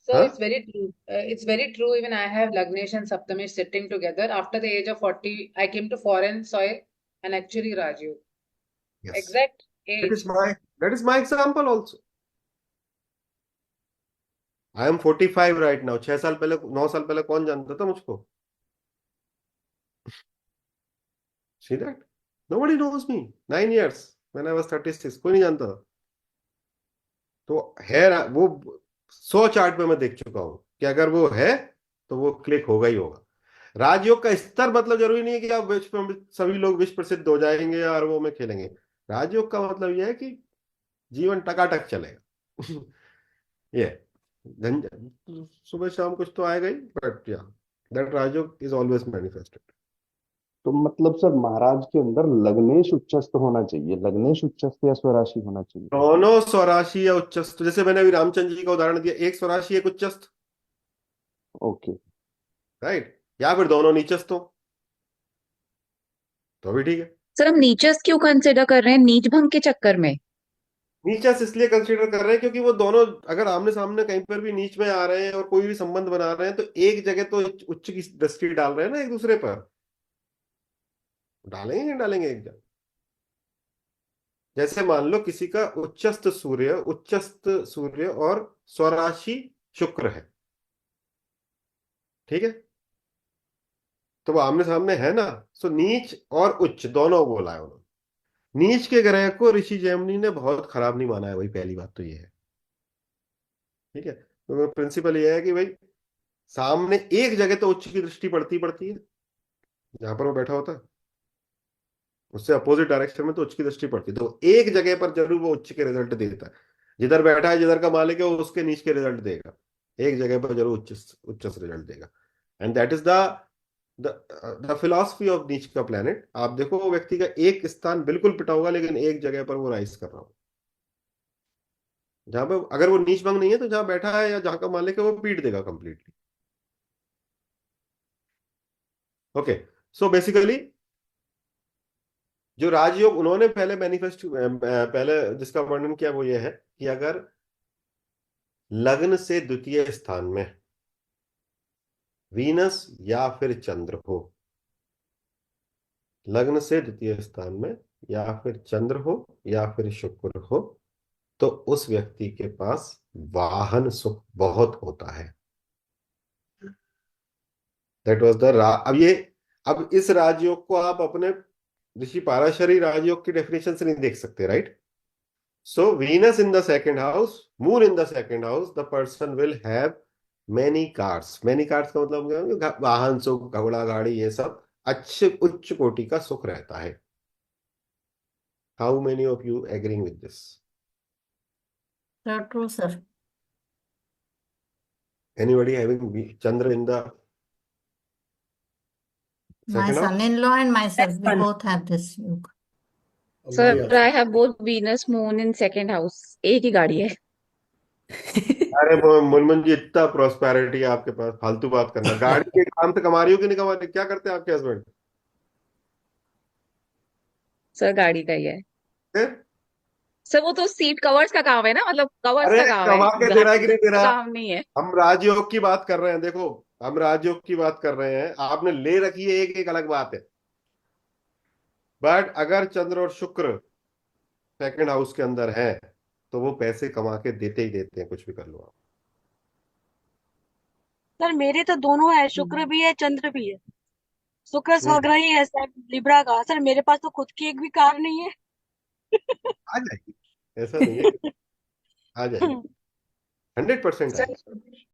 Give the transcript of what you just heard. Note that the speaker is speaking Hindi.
So हाँ, it's very true. It's very true. Even I have Lagnesh and Saptamesh sitting together. After the age of 40, I came to foreign soil and actually Raju. Yes, Exact that age. Is my that is my example also. I am 45 right now. 6 साल पहले, 9 साल पहले कौन जानता था मुझको? See that, nobody knows me. 9 years when I was 36, कोई नहीं जानता था। तो है वो 100 चार्ट पे मैं देख चुका हूं कि अगर वो है तो वो क्लिक होगा ही होगा। राजयोग का स्तर मतलब जरूरी नहीं है कि आप विश्व में सभी लोग विश्व प्रसिद्ध हो जाएंगे और वो में खेलेंगे। राजयोग का मतलब यह है कि जीवन टकाटक चलेगा। ये सुबह शाम कुछ तो आएगा ही, बट या दैट राजयोग इज ऑलवेज मैनिफेस्टेड। तो मतलब सर महाराज के अंदर लग्नेश उच्चस्थ होना चाहिए, लग्नेश उच्चस्थ या स्वराशि होना चाहिए? दोनों स्वराशि या उच्चस्थ, जैसे मैंने अभी रामचंद्र जी का उदाहरण दिया, एक स्वराशि एक उच्चस्थ, ओके। राइट, या फिर दोनों नीचस्थ हो तो भी ठीक है। सर हम नीचस क्यों कंसिडर कर रहे हैं नीच भंग के चक्कर में? नीचस इसलिए कंसीडर कर रहे हैं क्योंकि वो दोनों अगर आमने सामने कहीं पर भी नीच में आ रहे हैं और कोई भी संबंध बना रहे हैं तो एक जगह तो उच्च की दृष्टि डाल रहे हैं ना एक दूसरे पर। डालेंगे नहीं डालेंगे एक जगह। जैसे मान लो किसी का उच्चस्थ सूर्य और स्वराशि शुक्र है, ठीक है, तो वो आमने सामने है ना। सो नीच और उच्च दोनों बोला है उन्होंने। नीच के ग्रह को ऋषि जैमिनी ने बहुत खराब नहीं माना है, वही पहली बात तो ये है। ठीक है, तो प्रिंसिपल ये है कि भाई सामने एक जगह तो उच्च की दृष्टि पड़ती पड़ती है, जहां पर वो बैठा होता है उससे अपोजिट डायरेक्शन में तो उच्च की दृष्टि पड़ती है, तो एक जगह पर जरूर वो उच्च के रिजल्ट देता है। जिधर बैठा है, जिधर का मालिक है, वो उसके नीच के रिजल्ट देगा। एक जगह पर जरूर उच्च उच्च रिजल्ट देगा। And that is the philosophy of नीच का प्लेनेट। आप देखो वो व्यक्ति का एक स्थान बिल्कुल पिटा होगा लेकिन एक जगह पर वो राइज कर रहा हो, जहां पर अगर वो नीच भंग नहीं है तो जहां बैठा है या जहां का मालिक है वो पीट देगा कंप्लीटली। ओके, सो बेसिकली जो राजयोग उन्होंने पहले मैनिफेस्ट पहले जिसका वर्णन किया वो ये है कि अगर लग्न से द्वितीय स्थान में वीनस या फिर चंद्र हो, लग्न से द्वितीय स्थान में या फिर चंद्र हो या फिर शुक्र हो, तो उस व्यक्ति के पास वाहन सुख बहुत होता है। दैट वाज द अब इस राजयोग को आप अपने ऋषि पाराशरी राजयोग की डेफिनेशन से नहीं देख सकते, right? So Venus in the second house, Moon in the second house, the person will have many cars. Many cars का मतलब क्या है? वाहन सुख, घोड़ा गाड़ी, ये सब अच्छे उच्च कोटि का सुख रहता है। How many of you agreeing with this? Sir, true, sir. Anybody having Chandra in the My second house? son-in-law and myself, we both have this yoga. Sir I have both Venus moon in second house, एक ही गाड़ी है। अरे मुनमुन जी, इतना प्रोस्पेरिटी है आपके पास, फालतू बात करना। गाड़ी के काम से कमा रही हो कि नहीं कमा रही? क्या करते हैं आपके हस्बैंड? सर गाड़ी का ही है फिर सर, वो तो सीट कवर्स का काम है ना, मतलब कवर्स अरे का काम है, कमा के दे रहा है कि नहीं दे गाड़ी का रहा? काम नहीं है। हम राजयोग की बात कर रहे हैं, देखो हम राजयोग की बात कर रहे हैं, आपने ले रखी है एक एक अलग बात है। बट अगर चंद्र और शुक्र सेकंड हाउस के अंदर है तो वो पैसे कमा के देते ही देते हैं, कुछ भी कर लो आप। सर मेरे तो दोनों है, शुक्र भी है चंद्र भी है। शुक्र स्वग्रही है सर, लिब्रा का। सर मेरे पास तो खुद की एक भी कार नहीं है। आ जाएगी, ऐसा नहीं है, आ जाएगी, 100% सर आएगी।